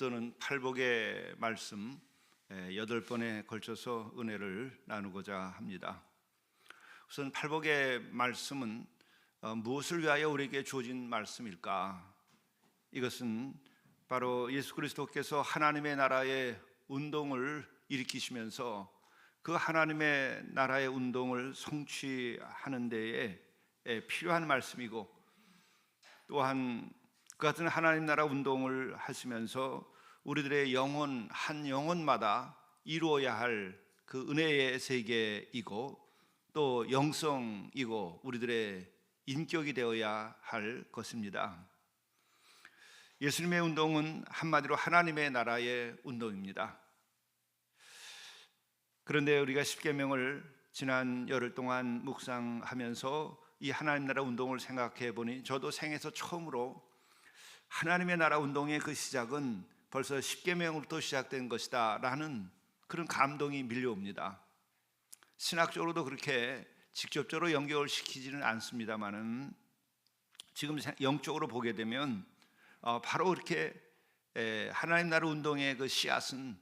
오늘부터는 팔복의 말씀 8번에 걸쳐서 은혜를 나누고자 합니다. 우선 팔복의 말씀은 무엇을 위하여 우리에게 주어진 말씀일까? 이것은 바로 예수 그리스도께서 하나님의 나라의 운동을 일으키시면서 그 하나님의 나라의 운동을 성취하는 데에 필요한 말씀이고, 또한 그 같은 하나님 나라 운동을 하시면서 우리들의 영혼 한 영혼마다 이루어야 할 그 은혜의 세계이고, 또 영성이고 우리들의 인격이 되어야 할 것입니다. 예수님의 운동은 한마디로 하나님의 나라의 운동입니다. 그런데 우리가 십계명을 지난 열흘 동안 묵상하면서 이 하나님 나라 운동을 생각해 보니, 저도 생에서 처음으로 하나님의 나라 운동의 그 시작은 벌써 십계명으로부터 시작된 것이다 라는 그런 감동이 밀려옵니다. 신학적으로도 그렇게 직접적으로 연결시키지는 않습니다만은, 지금 영적으로 보게 되면 바로 이렇게 하나님 나라 운동의 그 씨앗은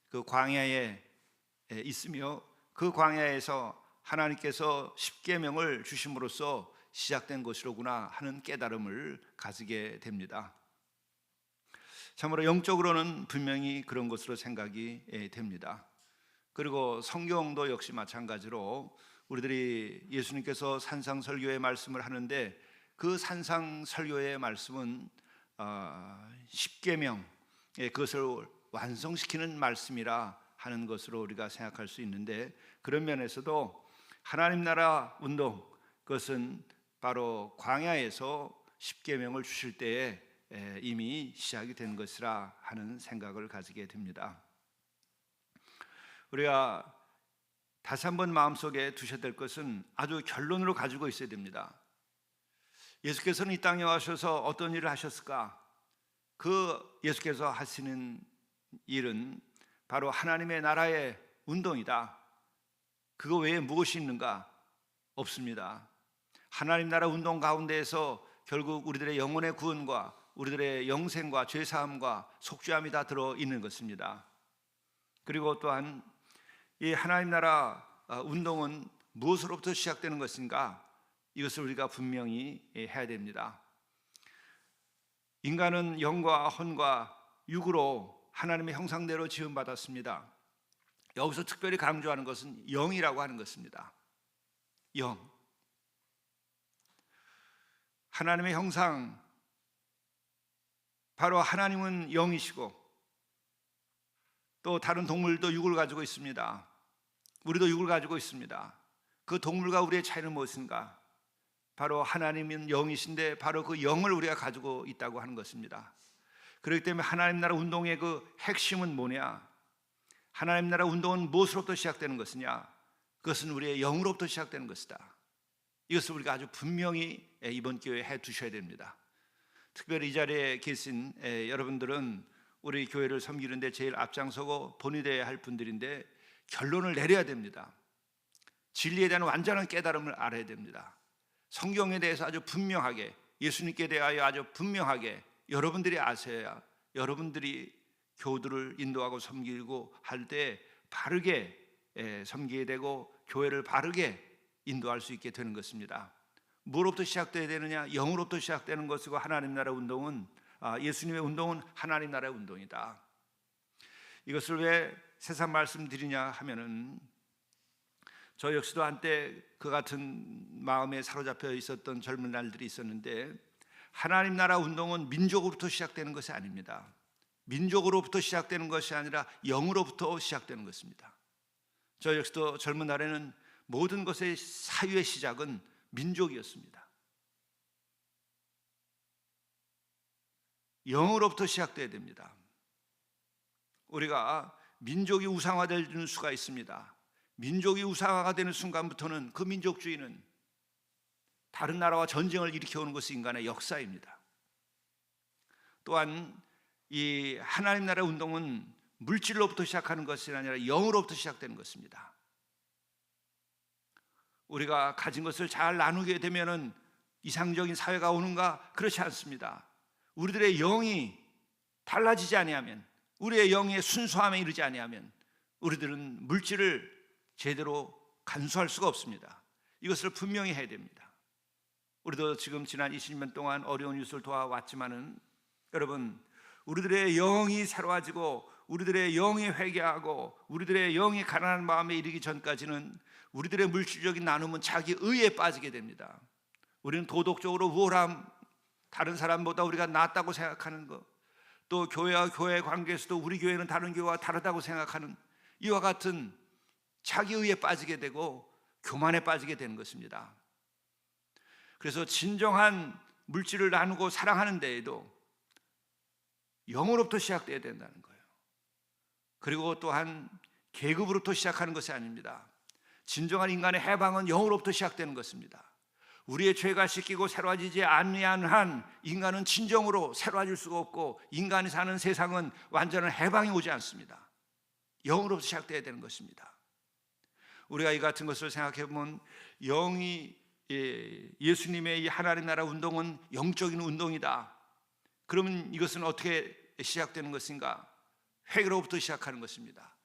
그 광야에 있으며, 그 광야에서 하나님께서 십계명을 주심으로써 시작된 것이로구나 하는 깨달음을 가지게 됩니다. 참으로 영적으로는 분명히 그런 것으로 생각이 됩니다. 그리고 성경도 역시 마찬가지로 우리들이 예수님께서 산상설교의 말씀을 하는데, 그 산상설교의 말씀은 십계명, 그것을 완성시키는 말씀이라 하는 것으로 우리가 생각할 수 있는데, 그런 면에서도 하나님 나라 운동, 그것은 바로 광야에서 십계명을 주실 때에 이미 시작이 된 것이라 하는 생각을 가지게 됩니다. 우리가 다시 한번 마음속에 두셔야 될 것은 아주 결론으로 가지고 있어야 됩니다. 예수께서는 이 땅에 와셔서 어떤 일을 하셨을까? 그 예수께서 하시는 일은 바로 하나님의 나라의 운동이다. 그거 외에 무엇이 있는가? 없습니다. 하나님 나라 운동 가운데에서 결국 우리들의 영혼의 구원과 우리들의 영생과 죄사함과 속죄함이 다 들어있는 것입니다. 그리고 또한 이 하나님 나라 운동은 무엇으로부터 시작되는 것인가? 이것을 우리가 분명히 해야 됩니다. 인간은 영과 혼과 육으로 하나님의 형상대로 지음받았습니다. 여기서 특별히 강조하는 것은 영이라고 하는 것입니다. 영, 하나님의 형상, 바로 하나님은 영이시고, 또 다른 동물도 육을 가지고 있습니다. 우리도 육을 가지고 있습니다. 그 동물과 우리의 차이는 무엇인가? 바로 하나님은 영이신데 바로 그 영을 우리가 가지고 있다고 하는 것입니다. 그렇기 때문에 하나님 나라 운동의 그 핵심은 뭐냐? 하나님 나라 운동은 무엇으로부터 시작되는 것이냐? 그것은 우리의 영으로부터 시작되는 것이다. 이것을 우리가 아주 분명히 이번 기회에 해 두셔야 됩니다. 특별히 이 자리에 계신 여러분들은 우리 교회를 섬기는데 제일 앞장서고 본의되어야 할 분들인데, 결론을 내려야 됩니다. 진리에 대한 완전한 깨달음을 알아야 됩니다. 성경에 대해서 아주 분명하게, 예수님께 대하여 아주 분명하게 여러분들이 아셔야 여러분들이 교우들을 인도하고 섬기고 할 때 바르게 섬기게 되고 교회를 바르게 인도할 수 있게 되는 것입니다. 무엇으로부터 시작되어야 되느냐? 영으로부터 시작되는 것이고, 하나님 나라 운동은 예수님의 운동은 하나님 나라의 운동이다. 이것을 왜 세상 말씀드리냐 하면은, 저 역시도 한때 그 같은 마음에 사로잡혀 있었던 젊은 날들이 있었는데, 하나님 나라 운동은 민족으로부터 시작되는 것이 아닙니다. 민족으로부터 시작되는 것이 아니라 영으로부터 시작되는 것입니다. 저 역시도 젊은 날에는 모든 것의 사유의 시작은 민족이었습니다. 영으로부터 시작돼야 됩니다. 우리가 민족이 우상화되는 수가 있습니다. 민족이 우상화가 되는 순간부터는 그 민족주의는 다른 나라와 전쟁을 일으켜오는 것이 인간의 역사입니다. 또한 이 하나님 나라 운동은 물질로부터 시작하는 것이 아니라 영으로부터 시작되는 것입니다. 우리가 가진 것을 잘 나누게 되면은 이상적인 사회가 오는가? 그렇지 않습니다. 우리들의 영이 달라지지 아니하면, 우리의 영의 순수함에 이르지 아니하면 우리들은 물질을 제대로 간수할 수가 없습니다. 이것을 분명히 해야 됩니다. 우리도 지금 지난 20년 동안 어려운 이웃을 도와왔지만은 여러분, 우리들의 영이 새로워지고 우리들의 영이 회개하고 우리들의 영이 가난한 마음에 이르기 전까지는 우리들의 물질적인 나눔은 자기 의에 빠지게 됩니다. 우리는 도덕적으로 우월함, 다른 사람보다 우리가 낫다고 생각하는 것, 또 교회와 교회 관계에서도 우리 교회는 다른 교회와 다르다고 생각하는 이와 같은 자기 의에 빠지게 되고 교만에 빠지게 되는 것입니다. 그래서 진정한 물질을 나누고 사랑하는 데에도 영으로부터 시작되어야 된다는 거예요. 그리고 또한 계급으로부터 시작하는 것이 아닙니다. 진정한 인간의 해방은 영으로부터 시작되는 것입니다. 우리의 죄가 씻기고 새로워지지 아니한 한 인간은 진정으로 새로워질 수가 없고 인간이 사는 세상은 완전한 해방이 오지 않습니다. 영으로부터 시작되어야 되는 것입니다. 우리가 이 같은 것을 생각해 보면 영이 예수님의 이 하나님 나라 운동은 영적인 운동이다. 그러면 이것은 어떻게 시작되는 것인가? 회개로부터 시작하는 것입니다.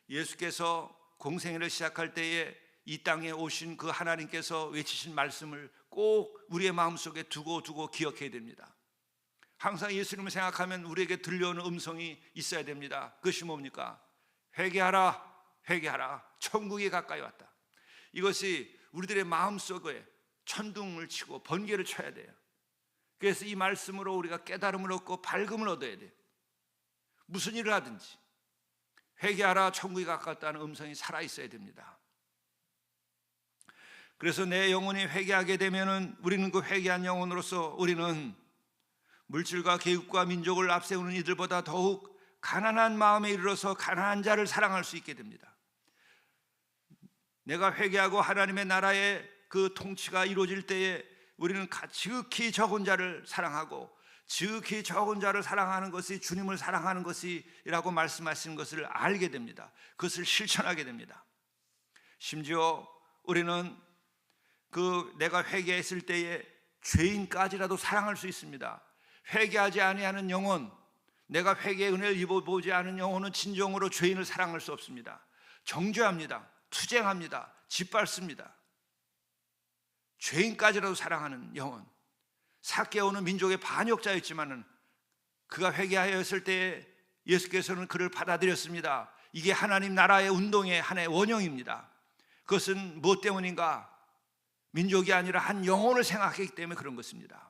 예수께서 공생애를 시작할 때에 이 땅에 오신 그 하나님께서 외치신 말씀을 꼭 우리의 마음속에 두고 기억해야 됩니다. 항상 예수님을 생각하면 우리에게 들려오는 음성이 있어야 됩니다. 그것이 뭡니까? 회개하라, 회개하라, 천국이 가까이 왔다. 이것이 우리들의 마음속에 천둥을 치고 번개를 쳐야 돼요. 그래서 이 말씀으로 우리가 깨달음을 얻고 밝음을 얻어야 돼요. 무슨 일을 하든지 회개하라, 천국이 가깝다는 음성이 살아있어야 됩니다. 그래서 내 영혼이 회개하게 되면은 우리는 그 회개한 영혼으로서 우리는 물질과 계급과 민족을 앞세우는 이들보다 더욱 가난한 마음에 이르러서 가난한 자를 사랑할 수 있게 됩니다. 내가 회개하고 하나님의 나라의 그 통치가 이루어질 때에 우리는 지극히 적은 자를 사랑하고 지극히 적은 자를 사랑하는 것이 주님을 사랑하는 것이라고 말씀하시는 것을 알게 됩니다. 그것을 실천하게 됩니다. 심지어 우리는 내가 회개했을 때에 죄인까지라도 사랑할 수 있습니다. 회개하지 아니하는 영혼, 내가 회개의 은혜를 입어보지 않은 영혼은 진정으로 죄인을 사랑할 수 없습니다. 정죄합니다. 투쟁합니다. 짓밟습니다. 죄인까지라도 사랑하는 영혼, 삭개오는 민족의 반역자였지만은 그가 회개하였을 때에 예수께서는 그를 받아들였습니다. 이게 하나님 나라의 운동의 하나의 원형입니다. 그것은 무엇 때문인가? 민족이 아니라 한 영혼을 생각했기 때문에 그런 것입니다.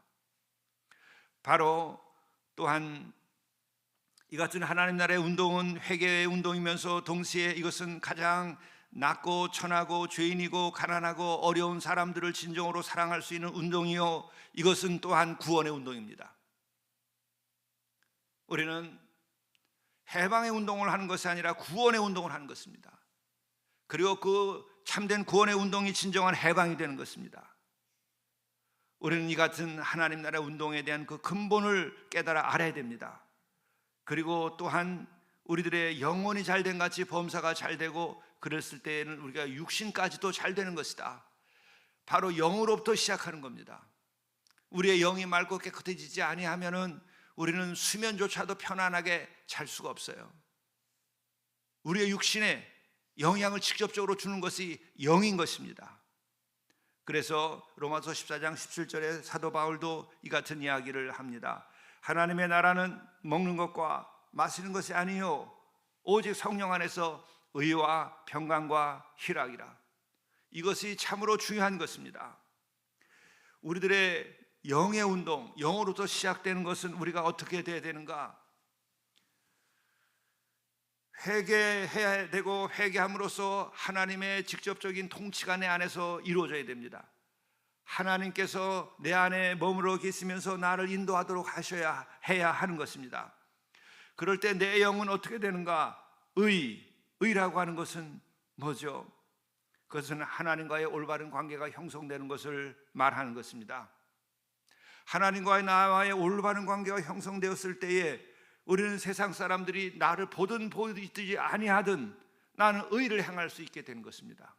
바로 또한 이 같은 하나님 나라의 운동은 회개의 운동이면서 동시에 이것은 가장 낮고 천하고 죄인이고 가난하고 어려운 사람들을 진정으로 사랑할 수 있는 운동이요, 이것은 또한 구원의 운동입니다. 우리는 해방의 운동을 하는 것이 아니라 구원의 운동을 하는 것입니다. 그리고 그 참된 구원의 운동이 진정한 해방이 되는 것입니다. 우리는 이 같은 하나님 나라 운동에 대한 그 근본을 깨달아 알아야 됩니다. 그리고 또한 우리들의 영혼이 잘된 같이 범사가 잘되고 그랬을 때에는 우리가 육신까지도 잘되는 것이다. 바로 영으로부터 시작하는 겁니다. 우리의 영이 맑고 깨끗해지지 아니하면은 우리는 수면조차도 편안하게 잘 수가 없어요. 우리의 육신에 영향을 직접적으로 주는 것이 영인 것입니다. 그래서 로마서 14장 17절에 사도 바울도 이 같은 이야기를 합니다. 하나님의 나라는 먹는 것과 마시는 것이 아니요 오직 성령 안에서 의와 평강과 희락이라. 이것이 참으로 중요한 것입니다. 우리들의 영의 운동, 영으로부터 시작되는 것은 우리가 어떻게 돼야 되는가? 회개해야 되고 회개함으로써 하나님의 직접적인 통치가 내 안에서 이루어져야 됩니다. 하나님께서 내 안에 머물러 계시면서 나를 인도하도록 해야 하는 것입니다. 그럴 때 내 영은 어떻게 되는가? 의라고 하는 것은 뭐죠? 그것은 하나님과의 올바른 관계가 형성되는 것을 말하는 것입니다. 하나님과의 나와의 올바른 관계가 형성되었을 때에 우리는 세상 사람들이 나를 보든 보이지 아니하든 나는 의를 행할 수 있게 되는 것입니다.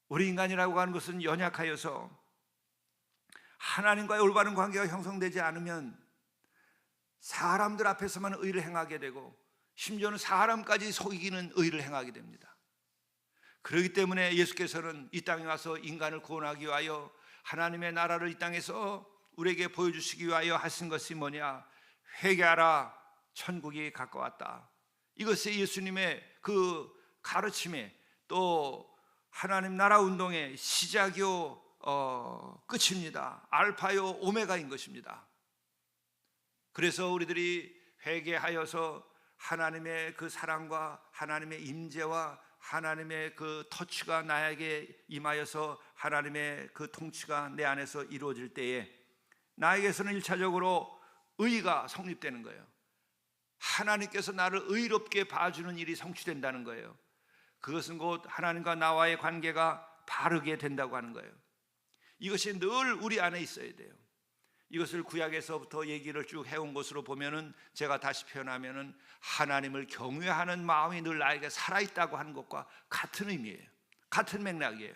우리 인간이라고 하는 것은 연약하여서 하나님과의 올바른 관계가 형성되지 않으면 사람들 앞에서만 의를 행하게 되고 심지어는 사람까지 속이기는 의를 행하게 됩니다. 그렇기 때문에 예수께서는 이 땅에 와서 인간을 구원하기 위하여 하나님의 나라를 이 땅에서 우리에게 보여주시기 위하여 하신 것이 뭐냐? 회개하라, 천국이 가까웠다. 이것이 예수님의 그 가르침에 또 하나님 나라 운동의 시작이요 끝입니다. 알파요 오메가인 것입니다. 그래서 우리들이 회개하여서 하나님의 그 사랑과 하나님의 임재와 하나님의 그 터치가 나에게 임하여서 하나님의 그 통치가 내 안에서 이루어질 때에 나에게서는 1차적으로 의가 성립되는 거예요. 하나님께서 나를 의롭게 봐주는 일이 성취된다는 거예요. 그것은 곧 하나님과 나와의 관계가 바르게 된다고 하는 거예요. 이것이 늘 우리 안에 있어야 돼요. 이것을 구약에서부터 얘기를 쭉 해온 것으로 보면은, 제가 다시 표현하면은 하나님을 경외하는 마음이 늘 나에게 살아있다고 하는 것과 같은 의미예요. 같은 맥락이에요.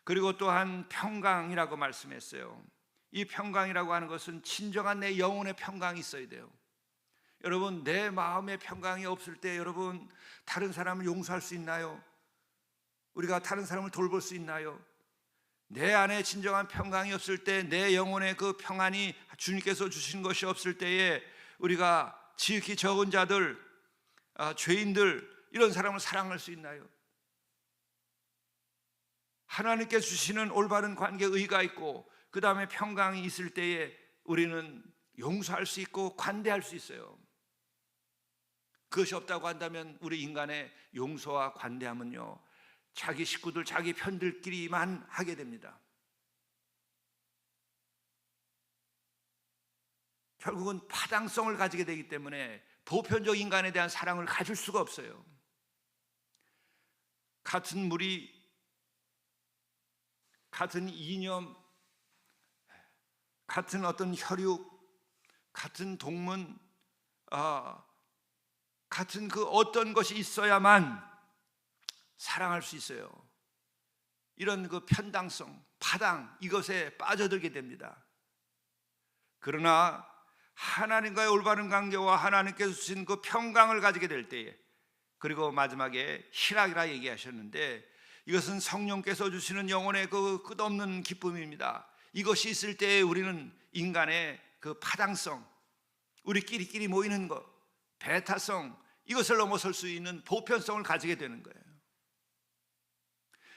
그리고 또한 평강이라고 말씀했어요. 이 평강이라고 하는 것은 진정한 내 영혼의 평강이 있어야 돼요. 여러분, 내 마음의 평강이 없을 때 여러분 다른 사람을 용서할 수 있나요? 우리가 다른 사람을 돌볼 수 있나요? 내 안에 진정한 평강이 없을 때, 내 영혼의 그 평안이 주님께서 주신 것이 없을 때에 우리가 지극히 적은 자들, 죄인들, 이런 사람을 사랑할 수 있나요? 하나님께 주시는 올바른 관계 의가 있고 그 다음에 평강이 있을 때에 우리는 용서할 수 있고 관대할 수 있어요. 그것이 없다고 한다면 우리 인간의 용서와 관대함은요, 자기 식구들, 자기 편들끼리만 하게 됩니다. 결국은 파당성을 가지게 되기 때문에 보편적 인간에 대한 사랑을 가질 수가 없어요. 같은 무리, 같은 이념, 같은 어떤 혈육, 같은 동문, 같은 그 어떤 것이 있어야만 사랑할 수 있어요. 이런 그 편당성, 파당, 이것에 빠져들게 됩니다. 그러나 하나님과의 올바른 관계와 하나님께서 주신 그 평강을 가지게 될 때에, 그리고 마지막에 희락이라 얘기하셨는데, 이것은 성령께서 주시는 영혼의 그 끝없는 기쁨입니다. 이것이 있을 때에 우리는 인간의 그 파당성, 우리끼리 모이는 것, 배타성, 이것을 넘어설 수 있는 보편성을 가지게 되는 거예요.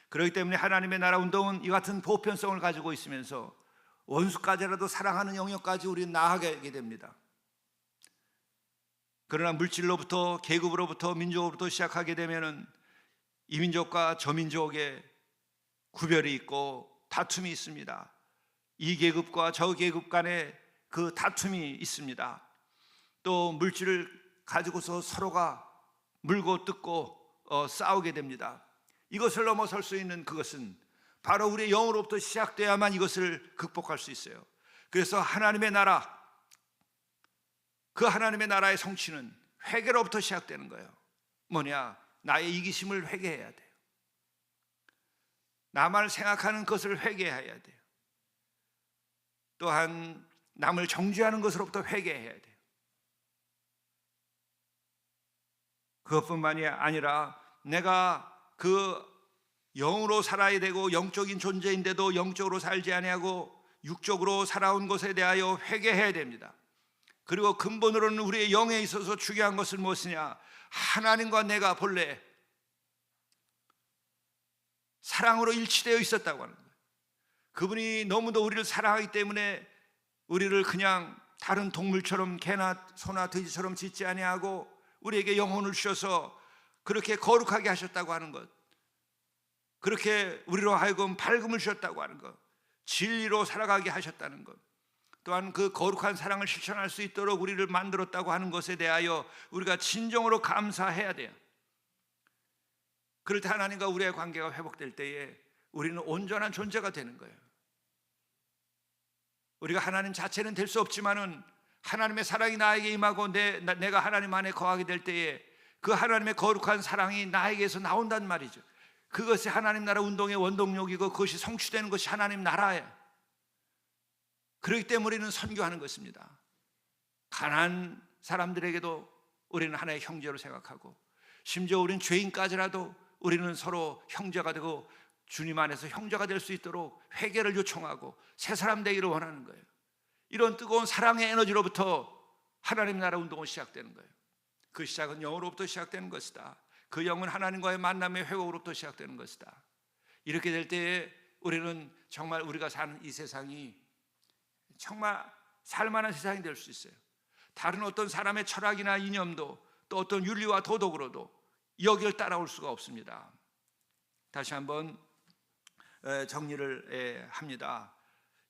그렇기 때문에 하나님의 나라 운동은 이 같은 보편성을 가지고 있으면서 원수까지라도 사랑하는 영역까지 우리는 나아가게 됩니다. 그러나 물질로부터, 계급으로부터, 민족으로부터 시작하게 되면은 이 민족과 저 민족의 구별이 있고 다툼이 있습니다. 이 계급과 저 계급 간의 그 다툼이 있습니다. 또 물질을 가지고서 서로가 물고 뜯고 싸우게 됩니다. 이것을 넘어설 수 있는 그것은 바로 우리의 영으로부터 시작돼야만 이것을 극복할 수 있어요. 그래서 하나님의 나라, 그 하나님의 나라의 성취는 회개로부터 시작되는 거예요. 뭐냐? 나의 이기심을 회개해야 돼요. 나만 생각하는 것을 회개해야 돼요. 또한 남을 정죄하는 것으로부터 회개해야 돼요. 그것뿐만이 아니라 내가 그 영으로 살아야 되고 영적인 존재인데도 영적으로 살지 아니하고 육적으로 살아온 것에 대하여 회개해야 됩니다. 그리고 근본으로는 우리의 영에 있어서 중요한 것은 무엇이냐? 하나님과 내가 본래 사랑으로 일치되어 있었다고 하는 거예요. 그분이 너무도 우리를 사랑하기 때문에 우리를 그냥 다른 동물처럼, 개나 소나 돼지처럼 짓지 아니하고 우리에게 영혼을 주셔서 그렇게 거룩하게 하셨다고 하는 것, 그렇게 우리로 하여금 밝음을 주셨다고 하는 것, 진리로 살아가게 하셨다는 것, 또한 그 거룩한 사랑을 실천할 수 있도록 우리를 만들었다고 하는 것에 대하여 우리가 진정으로 감사해야 돼요. 그럴 때 하나님과 우리의 관계가 회복될 때에 우리는 온전한 존재가 되는 거예요. 우리가 하나님 자체는 될 수 없지만은 하나님의 사랑이 나에게 임하고 내가 하나님 안에 거하게 될 때에 그 하나님의 거룩한 사랑이 나에게서 나온단 말이죠. 그것이 하나님 나라 운동의 원동력이고 그것이 성취되는 것이 하나님 나라예요. 그렇기 때문에 우리는 선교하는 것입니다. 가난한 사람들에게도 우리는 하나의 형제로 생각하고, 심지어 우리는 죄인까지라도 우리는 서로 형제가 되고 주님 안에서 형제가 될 수 있도록 회개를 요청하고 새 사람 되기를 원하는 거예요. 이런 뜨거운 사랑의 에너지로부터 하나님 나라 운동은 시작되는 거예요. 그 시작은 영으로부터 시작되는 것이다. 그 영은 하나님과의 만남의 회복으로부터 시작되는 것이다. 이렇게 될 때에 우리는 정말 우리가 사는 이 세상이 정말 살만한 세상이 될 수 있어요. 다른 어떤 사람의 철학이나 이념도 또 어떤 윤리와 도덕으로도 여기를 따라올 수가 없습니다. 다시 한번 정리를 합니다.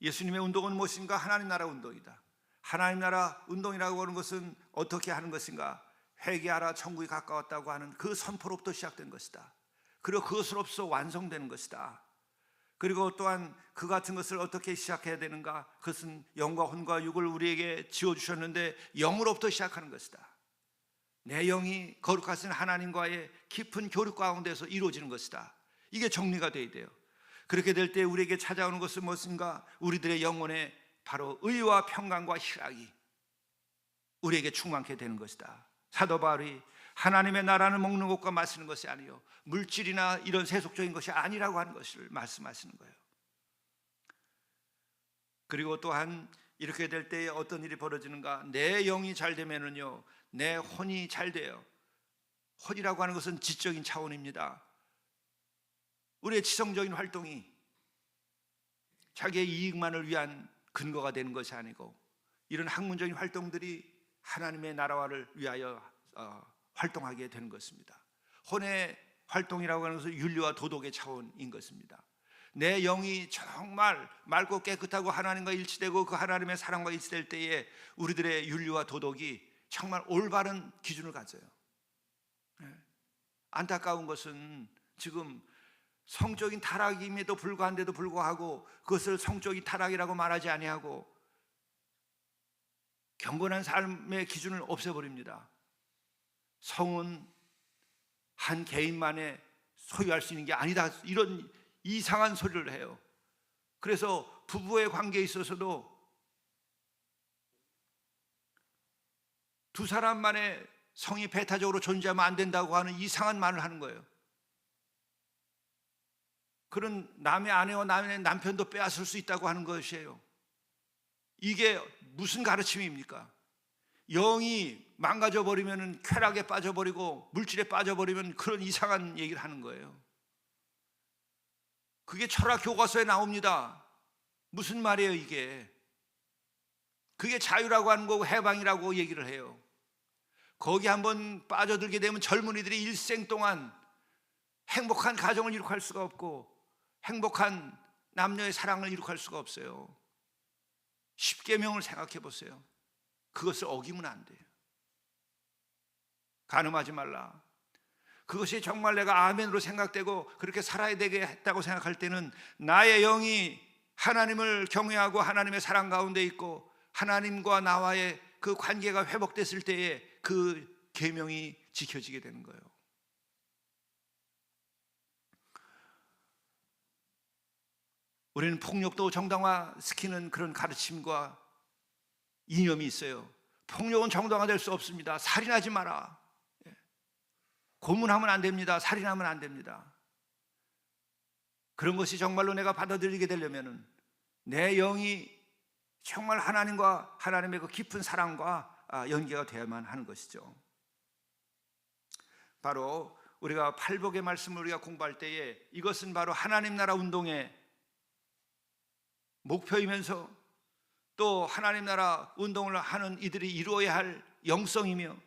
예수님의 운동은 무엇인가? 하나님 나라 운동이다. 하나님 나라 운동이라고 하는 것은 어떻게 하는 것인가? 회개하라, 천국이 가까웠다고 하는 그 선포로부터 시작된 것이다. 그리고 그것으로서 완성되는 것이다. 그리고 또한 그 같은 것을 어떻게 시작해야 되는가? 그것은 영과 혼과 육을 우리에게 지어주셨는데 영으로부터 시작하는 것이다. 내 영이 거룩하신 하나님과의 깊은 교류 가운데서 이루어지는 것이다. 이게 정리가 되어야 돼요. 그렇게 될 때 우리에게 찾아오는 것은 무엇인가? 우리들의 영혼에 바로 의와 평강과 희락이 우리에게 충만케 되는 것이다. 사도 바울이 하나님의 나라는 먹는 것과 마시는 것이 아니요 물질이나 이런 세속적인 것이 아니라고 하는 것을 말씀하시는 거예요. 그리고 또한 이렇게 될 때에 어떤 일이 벌어지는가? 내 영이 잘 되면은요 내 혼이 잘 돼요. 혼이라고 하는 것은 지적인 차원입니다. 우리의 지성적인 활동이 자기의 이익만을 위한 근거가 되는 것이 아니고, 이런 학문적인 활동들이 하나님의 나라화를 위하여 활동하게 되는 것입니다. 혼의 활동이라고 하는 것은 윤리와 도덕의 차원인 것입니다. 내 영이 정말 맑고 깨끗하고 하나님과 일치되고 그 하나님의 사랑과 일치될 때에 우리들의 윤리와 도덕이 정말 올바른 기준을 가져요. 안타까운 것은 지금 성적인 타락임에도 불구한데도 불구하고 그것을 성적인 타락이라고 말하지 아니하고 경건한 삶의 기준을 없애버립니다. 성은 한 개인만의 소유할 수 있는 게 아니다, 이런 이상한 소리를 해요. 그래서 부부의 관계에 있어서도 두 사람만의 성이 배타적으로 존재하면 안 된다고 하는 이상한 말을 하는 거예요. 그런 남의 아내와 남의 남편도 빼앗을 수 있다고 하는 것이에요. 이게 무슨 가르침입니까? 영이 망가져 버리면 쾌락에 빠져버리고 물질에 빠져버리면 그런 이상한 얘기를 하는 거예요. 그게 철학 교과서에 나옵니다. 무슨 말이에요 이게? 그게 자유라고 하는 거고 해방이라고 얘기를 해요. 거기 한번 빠져들게 되면 젊은이들이 일생 동안 행복한 가정을 이룩할 수가 없고 행복한 남녀의 사랑을 이룩할 수가 없어요. 십계명을 생각해 보세요. 그것을 어기면 안 돼요. 간음하지 말라. 그것이 정말 내가 아멘으로 생각되고 그렇게 살아야 되게 했다고 생각할 때는 나의 영이 하나님을 경외하고 하나님의 사랑 가운데 있고 하나님과 나와의 그 관계가 회복됐을 때에 그 계명이 지켜지게 되는 거예요. 우리는 폭력도 정당화시키는 그런 가르침과 이념이 있어요. 폭력은 정당화될 수 없습니다. 살인하지 마라. 고문하면 안 됩니다. 살인하면 안 됩니다. 그런 것이 정말로 내가 받아들이게 되려면 내 영이 정말 하나님과 하나님의 그 깊은 사랑과 연계가 되어야만 하는 것이죠. 바로 우리가 팔복의 말씀을 우리가 공부할 때에 이것은 바로 하나님 나라 운동의 목표이면서 또 하나님 나라 운동을 하는 이들이 이루어야 할 영성이며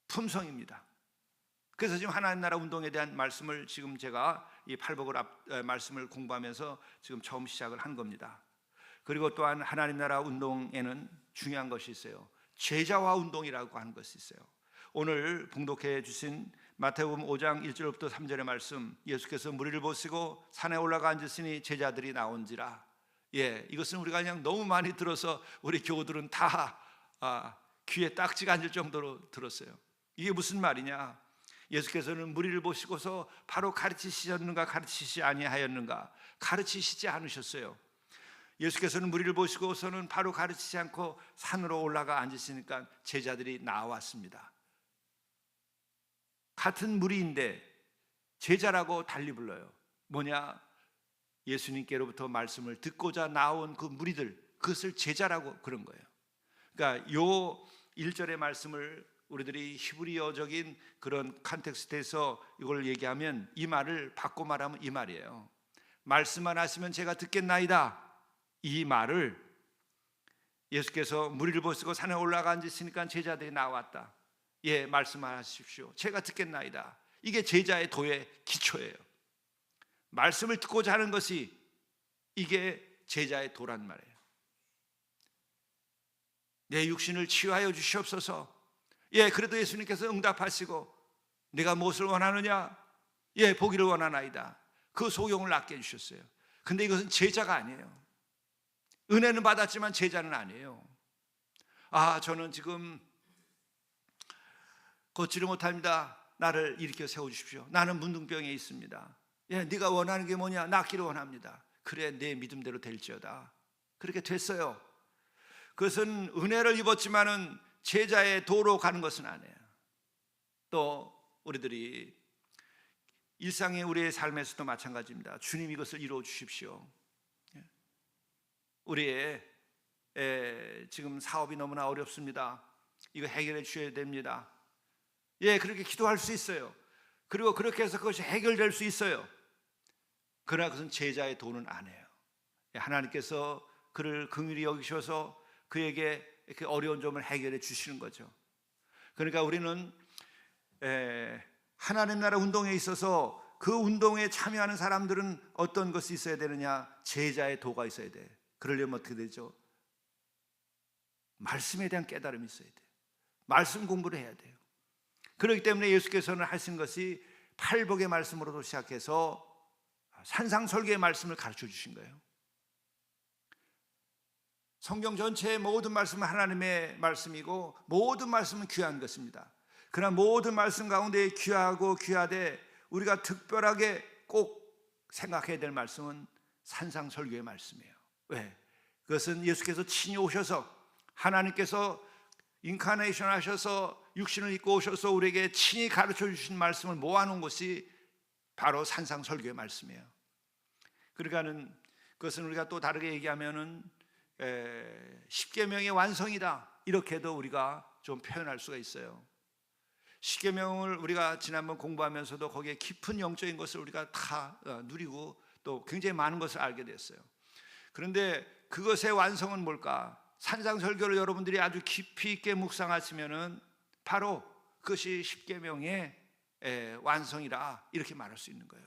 품성입니다. 그래서 지금 하나님 나라 운동에 대한 말씀을 지금 제가 이 팔복을 말씀을 공부하면서 지금 처음 시작을 한 겁니다. 그리고 또한 하나님 나라 운동에는 중요한 것이 있어요. 제자화 운동이라고 하는 것이 있어요. 오늘 봉독해 주신 마태복음 5장 1절부터 3절의 말씀, 예수께서 무리를 보시고 산에 올라가 앉으시니 제자들이 나온지라. 이것은 우리가 그냥 너무 많이 들어서 우리 교우들은 다 귀에 딱지가 앉을 정도로 들었어요. 이게 무슨 말이냐? 예수께서는 무리를 보시고서 바로 가르치셨는가 가르치시지 아니하였는가? 가르치시지 않으셨어요. 예수께서는 무리를 보시고서는 바로 가르치지 않고 산으로 올라가 앉으시니까 제자들이 나왔습니다. 같은 무리인데 제자라고 달리 불러요. 뭐냐? 예수님께로부터 말씀을 듣고자 나온 그 무리들, 그것을 제자라고 그런 거예요. 그러니까 요 1절의 말씀을 우리들이 히브리어적인 그런 컨텍스트에서 이걸 얘기하면 이 말을 바꿔 말하면 이 말이에요. 말씀만 하시면 제가 듣겠나이다. 이 말을 예수께서 무리를 보시고 산에 올라가 앉으시니까 제자들이 나왔다. 예, 말씀하십시오. 제가 듣겠나이다. 이게 제자의 도의 기초예요. 말씀을 듣고자 하는 것이 이게 제자의 도란 말이에요. 내 육신을 치유하여 주시옵소서. 예, 그래도 예수님께서 응답하시고 내가 무엇을 원하느냐? 예, 보기를 원하나이다. 그 소용을 낫게 해주셨어요. 근데 이것은 제자가 아니에요. 은혜는 받았지만 제자는 아니에요. 아, 저는 지금 걷지를 못합니다. 나를 일으켜 세워주십시오. 나는 문둥병에 있습니다. 예, 네가 원하는 게 뭐냐? 낫기를 원합니다. 그래, 내 믿음대로 될지어다. 그렇게 됐어요. 그것은 은혜를 입었지만은 제자의 도로 가는 것은 아니에요. 또 우리들이 일상의 우리의 삶에서도 마찬가지입니다. 주님 이것을 이루어 주십시오. 우리의 지금 사업이 너무나 어렵습니다. 이거 해결해 주셔야 됩니다. 예, 그렇게 기도할 수 있어요. 그리고 그렇게 해서 그것이 해결될 수 있어요. 그러나 그것은 제자의 도는 아니에요. 하나님께서 그를 긍휼히 여기셔서 그에게 이렇게 어려운 점을 해결해 주시는 거죠. 그러니까 우리는 하나님 나라 운동에 있어서 그 운동에 참여하는 사람들은 어떤 것이 있어야 되느냐? 제자의 도가 있어야 돼. 그러려면 어떻게 되죠? 말씀에 대한 깨달음이 있어야 돼요. 말씀 공부를 해야 돼요. 그렇기 때문에 예수께서는 하신 것이 팔복의 말씀으로도 시작해서 산상설계의 말씀을 가르쳐 주신 거예요. 성경 전체의 모든 말씀은 하나님의 말씀이고 모든 말씀은 귀한 것입니다. 그러나 모든 말씀 가운데 귀하고 귀하되 우리가 특별하게 꼭 생각해야 될 말씀은 산상설계의 말씀이에요. 왜? 그것은 예수께서 친히 오셔서 하나님께서 인카네이션 하셔서 육신을 입고 오셔서 우리에게 친히 가르쳐 주신 말씀을 모아놓은 것이 바로 산상설계의 말씀이에요. 그러니까는 그것은 우리가 또 다르게 얘기하면은 십계명의 완성이다, 이렇게도 우리가 좀 표현할 수가 있어요. 십계명을 우리가 지난번 공부하면서도 거기에 깊은 영적인 것을 우리가 다 누리고 또 굉장히 많은 것을 알게 됐어요. 그런데 그것의 완성은 뭘까? 산상설교를 여러분들이 아주 깊이 있게 묵상하시면은 바로 그것이 십계명의 완성이라 이렇게 말할 수 있는 거예요.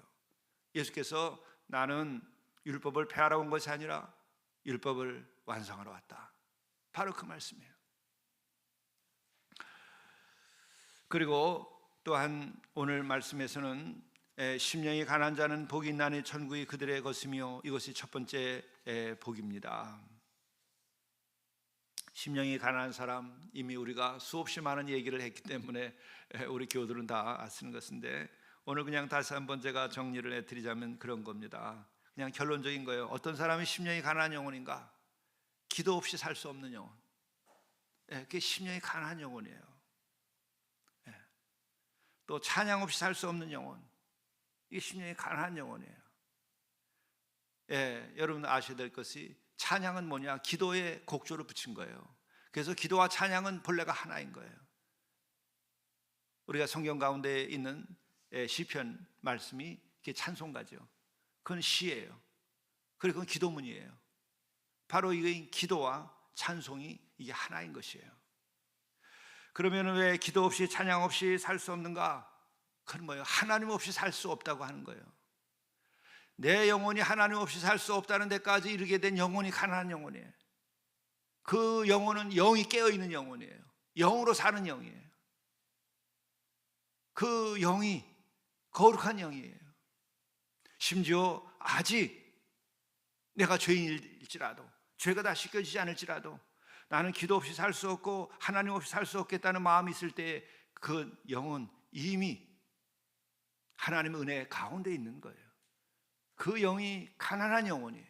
예수께서 나는 율법을 폐하러 온 것이 아니라 율법을 완성하러 왔다. 바로 그 말씀이에요. 그리고 또한 오늘 말씀에서는 심령이 가난한 자는 복이 있나니 천국이 그들의 것이며, 이것이 첫 번째 복입니다. 심령이 가난한 사람, 이미 우리가 수없이 많은 얘기를 했기 때문에 우리 교우들은 다 아시는 것인데, 오늘 그냥 다시 한번 제가 정리를 해드리자면 그런 겁니다. 그냥 결론적인 거예요. 어떤 사람이 심령이 가난한 영혼인가? 기도 없이 살 수 없는 영혼. 그게 심령이 가난한 영혼이에요. 또 찬양 없이 살 수 없는 영혼, 이게 심령이 가난한 영혼이에요. 여러분 아셔야 될 것이, 찬양은 뭐냐? 기도에 곡조를 붙인 거예요. 그래서 기도와 찬양은 본래가 하나인 거예요. 우리가 성경 가운데 있는 시편 말씀이 이게 찬송가죠. 그건 시예요. 그리고 그건 기도문이에요. 바로 이게 기도와 찬송이 이게 하나인 것이에요. 그러면 왜 기도 없이 찬양 없이 살 수 없는가? 그건 뭐예요? 하나님 없이 살 수 없다고 하는 거예요. 내 영혼이 하나님 없이 살 수 없다는 데까지 이르게 된 영혼이 가난한 영혼이에요. 그 영혼은 영이 깨어있는 영혼이에요. 영으로 사는 영이에요. 그 영이 거룩한 영이에요. 심지어 아직 내가 죄인일지라도, 죄가 다 씻겨지지 않을지라도 나는 기도 없이 살 수 없고 하나님 없이 살 수 없겠다는 마음이 있을 때 그 영은 이미 하나님의 은혜 가운데 있는 거예요. 그 영이 가난한 영혼이에요.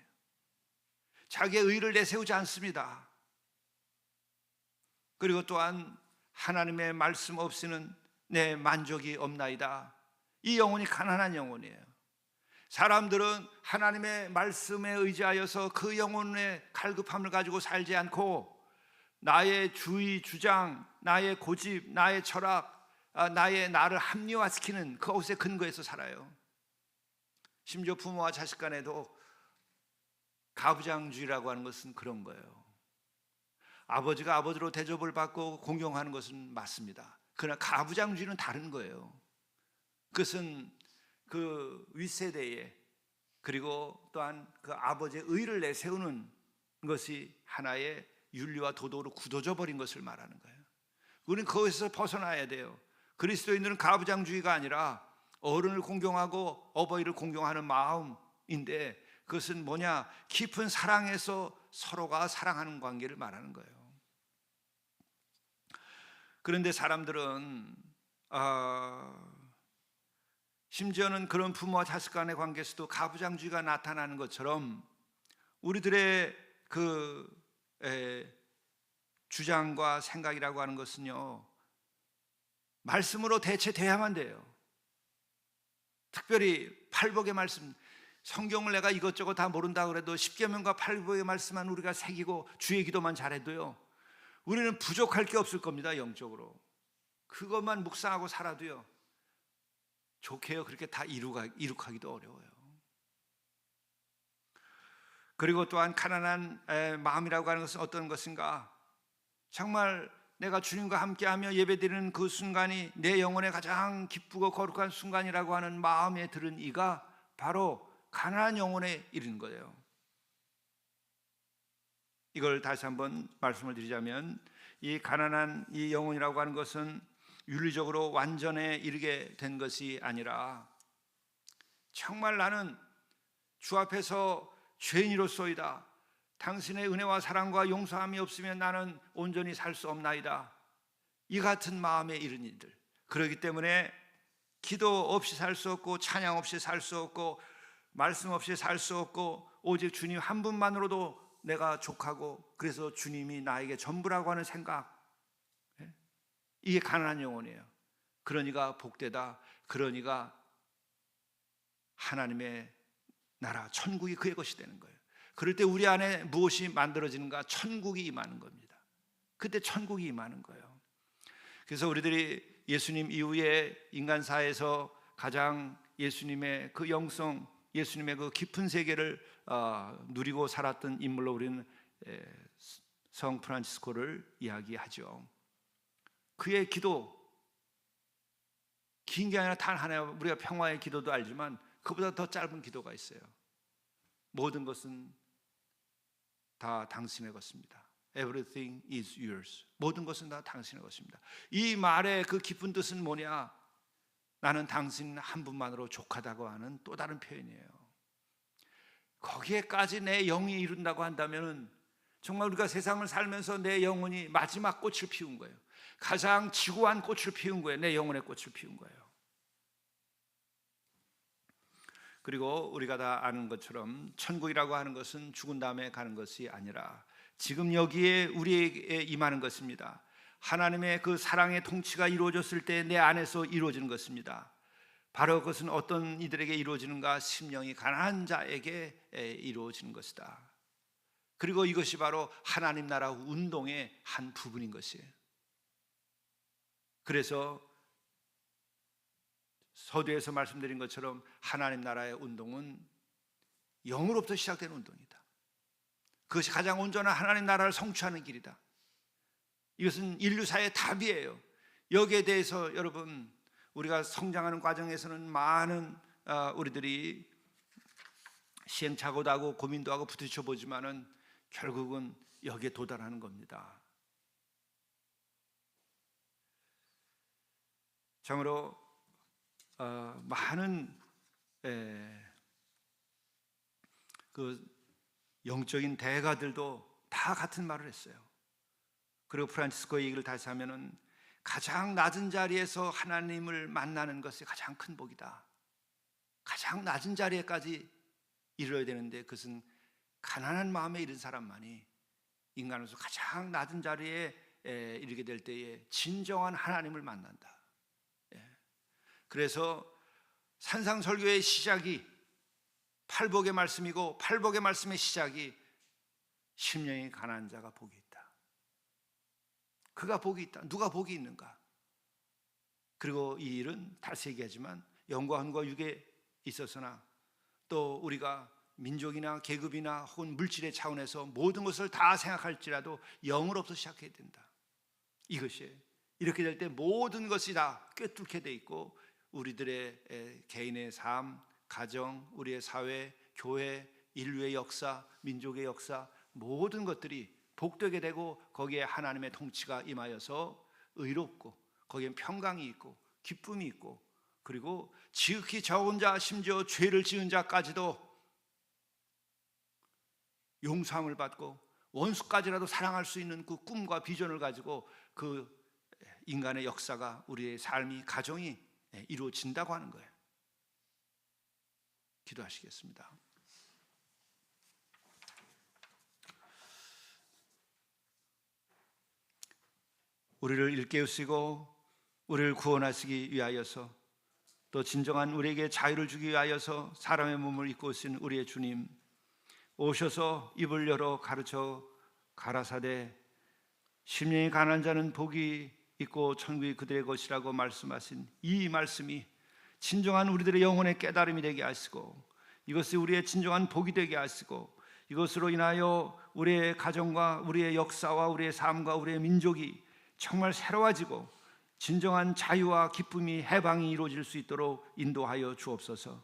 자기의 의를 내세우지 않습니다. 그리고 또한 하나님의 말씀 없이는 내 만족이 없나이다. 이 영혼이 가난한 영혼이에요. 사람들은 하나님의 말씀에 의지하여서 그 영혼의 갈급함을 가지고 살지 않고 나의 주의 주장, 나의 고집, 나의 철학, 나를 합리화시키는 그것에 근거해서 살아요. 심지어 부모와 자식 간에도 가부장주의라고 하는 것은 그런 거예요. 아버지가 아버지로 대접을 받고 공경하는 것은 맞습니다. 그러나 가부장주의는 다른 거예요. 그것은 그 윗세대에, 그리고 또한 그 아버지의 의를 내세우는 것이 하나의 윤리와 도덕으로 굳어져 버린 것을 말하는 거예요. 우리는 거기서 벗어나야 돼요. 그리스도인들은 가부장주의가 아니라 어른을 공경하고 어버이를 공경하는 마음인데, 그것은 뭐냐? 깊은 사랑에서 서로가 사랑하는 관계를 말하는 거예요. 그런데 사람들은 심지어는 그런 부모와 자식 간의 관계에서도 가부장주의가 나타나는 것처럼 우리들의 그 주장과 생각이라고 하는 것은요, 말씀으로 대체돼야만 돼요. 특별히 팔복의 말씀, 성경을 내가 이것저것 다 모른다 그래도 십계명과 팔복의 말씀만 우리가 새기고 주의 기도만 잘해도요, 우리는 부족할 게 없을 겁니다. 영적으로 그것만 묵상하고 살아도요, 좋게요, 그렇게 다 이룩하기도 어려워요. 그리고 또한 가난한 마음이라고 하는 것은 어떤 것인가? 정말 내가 주님과 함께하며 예배드리는 그 순간이 내 영혼의 가장 기쁘고 거룩한 순간이라고 하는 마음에 들은 이가 바로 가난한 영혼에 이르는 거예요. 이걸 다시 한번 말씀을 드리자면, 이 가난한 이 영혼이라고 하는 것은 윤리적으로 완전에 이르게 된 것이 아니라 정말 나는 주 앞에서 죄인이로소이다, 당신의 은혜와 사랑과 용서함이 없으면 나는 온전히 살 수 없나이다, 이 같은 마음에 이른 이들, 그렇기 때문에 기도 없이 살 수 없고 찬양 없이 살 수 없고 말씀 없이 살 수 없고 오직 주님 한 분만으로도 내가 족하고, 그래서 주님이 나에게 전부라고 하는 생각, 이게 가난한 영혼이에요. 그러니까 복되다, 그러니까 하나님의 나라 천국이 그의 것이 되는 거예요. 그럴 때 우리 안에 무엇이 만들어지는가? 천국이 임하는 겁니다. 그때 천국이 임하는 거예요. 그래서 우리들이 예수님 이후에 인간사에서 가장 예수님의 그 영성, 예수님의 그 깊은 세계를 누리고 살았던 인물로 우리는 성 프란치스코를 이야기하죠. 그의 기도, 긴 게 아니라 단 하나, 우리가 평화의 기도도 알지만 그보다 더 짧은 기도가 있어요. 모든 것은 다 당신의 것입니다. Everything is yours. 모든 것은 다 당신의 것입니다. 이 말의 그 깊은 뜻은 뭐냐? 나는 당신 한 분만으로 족하다고 하는 또 다른 표현이에요. 거기에까지 내 영이 이룬다고 한다면 정말 우리가 세상을 살면서 내 영혼이 마지막 꽃을 피운 거예요. 가장 지고한 꽃을 피운 거예요. 내 영혼의 꽃을 피운 거예요. 그리고 우리가 다 아는 것처럼 천국이라고 하는 것은 죽은 다음에 가는 것이 아니라 지금 여기에 우리에게 임하는 것입니다. 하나님의 그 사랑의 통치가 이루어졌을 때 내 안에서 이루어지는 것입니다. 바로 그것은 어떤 이들에게 이루어지는가? 심령이 가난한 자에게 이루어지는 것이다. 그리고 이것이 바로 하나님 나라 운동의 한 부분인 것이에요. 그래서 서두에서 말씀드린 것처럼 하나님 나라의 운동은 영으로부터 시작되는 운동이다. 그것이 가장 온전한 하나님 나라를 성취하는 길이다. 이것은 인류사의 답이에요. 여기에 대해서 여러분, 우리가 성장하는 과정에서는 많은 우리들이 시행착오도 하고 고민도 하고 부딪혀 보지만은 결국은 여기에 도달하는 겁니다. 참으로 많은 그 영적인 대가들도 다 같은 말을 했어요. 그리고 프란치스코의 얘기를 다시 하면은 가장 낮은 자리에서 하나님을 만나는 것이 가장 큰 복이다. 가장 낮은 자리에까지 이르러야 되는데 그것은 가난한 마음에 이른 사람만이 인간으로서 가장 낮은 자리에 이르게 될 때에 진정한 하나님을 만난다. 그래서 산상설교의 시작이 팔복의 말씀이고, 팔복의 말씀의 시작이 심령이 가난한 자가 복이 있다. 그가 복이 있다. 누가 복이 있는가? 그리고 이 일은 다시 얘기하지만 영과 혼과 육에 있어서나 또 우리가 민족이나 계급이나 혹은 물질의 차원에서 모든 것을 다 생각할지라도 영으로부터 시작해야 된다. 이것이 이렇게 될 때 모든 것이 다 꿰뚫게 돼 있고 우리들의 개인의 삶, 가정, 우리의 사회, 교회, 인류의 역사, 민족의 역사 모든 것들이 복되게 되고 거기에 하나님의 통치가 임하여서 의롭고 거기에 평강이 있고 기쁨이 있고 그리고 지극히 적은 자 심지어 죄를 지은 자까지도 용서함을 받고 원수까지라도 사랑할 수 있는 그 꿈과 비전을 가지고 그 인간의 역사가 우리의 삶이 가정이 이루어진다고 하는 거예요. 기도하시겠습니다. 우리를 일깨우시고 우리를 구원하시기 위하여서 또 진정한 우리에게 자유를 주기 위하여서 사람의 몸을 입고 오신 우리의 주님 오셔서 입을 열어 가르쳐 가라사대 심령이 가난한 자는 복이 있고 천국이 그들의 것이라고 말씀하신 이 말씀이 진정한 우리들의 영혼의 깨달음이 되게 하시고 이것이 우리의 진정한 복이 되게 하시고 이것으로 인하여 우리의 가정과 우리의 역사와 우리의 삶과 우리의 민족이 정말 새로워지고 진정한 자유와 기쁨이 해방이 이루어질 수 있도록 인도하여 주옵소서.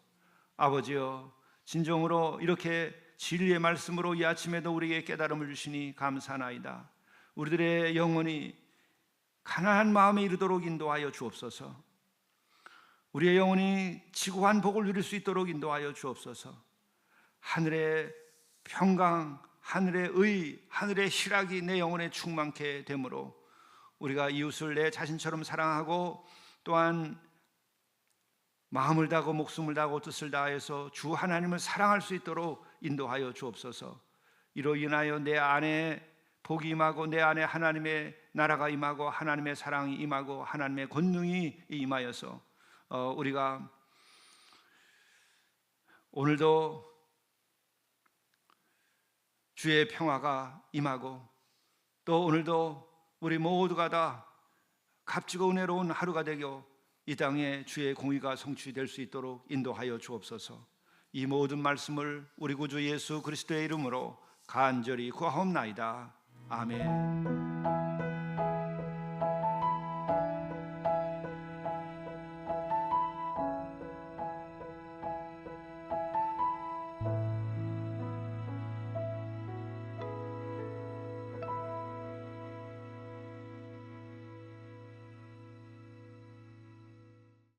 아버지여 진정으로 이렇게 진리의 말씀으로 이 아침에도 우리에게 깨달음을 주시니 감사나이다. 우리들의 영혼이 가난한 마음에 이르도록 인도하여 주옵소서. 우리의 영혼이 지구한 복을 누릴 수 있도록 인도하여 주옵소서. 하늘의 평강, 하늘의 의, 하늘의 희락이 내 영혼에 충만케 되므로 우리가 이웃을 내 자신처럼 사랑하고 또한 마음을 다하고 목숨을 다하고 뜻을 다해서 주 하나님을 사랑할 수 있도록 인도하여 주옵소서. 이로 인하여 내 안에 복이 임하고 내 안에 하나님의 나라가 임하고 하나님의 사랑이 임하고 하나님의 권능이 임하여서 우리가 오늘도 주의 평화가 임하고 또 오늘도 우리 모두가 다 값지고 은혜로운 하루가 되고 이 땅에 주의 공의가 성취될 수 있도록 인도하여 주옵소서. 이 모든 말씀을 우리 구주 예수 그리스도의 이름으로 간절히 구하옵나이다. 아멘.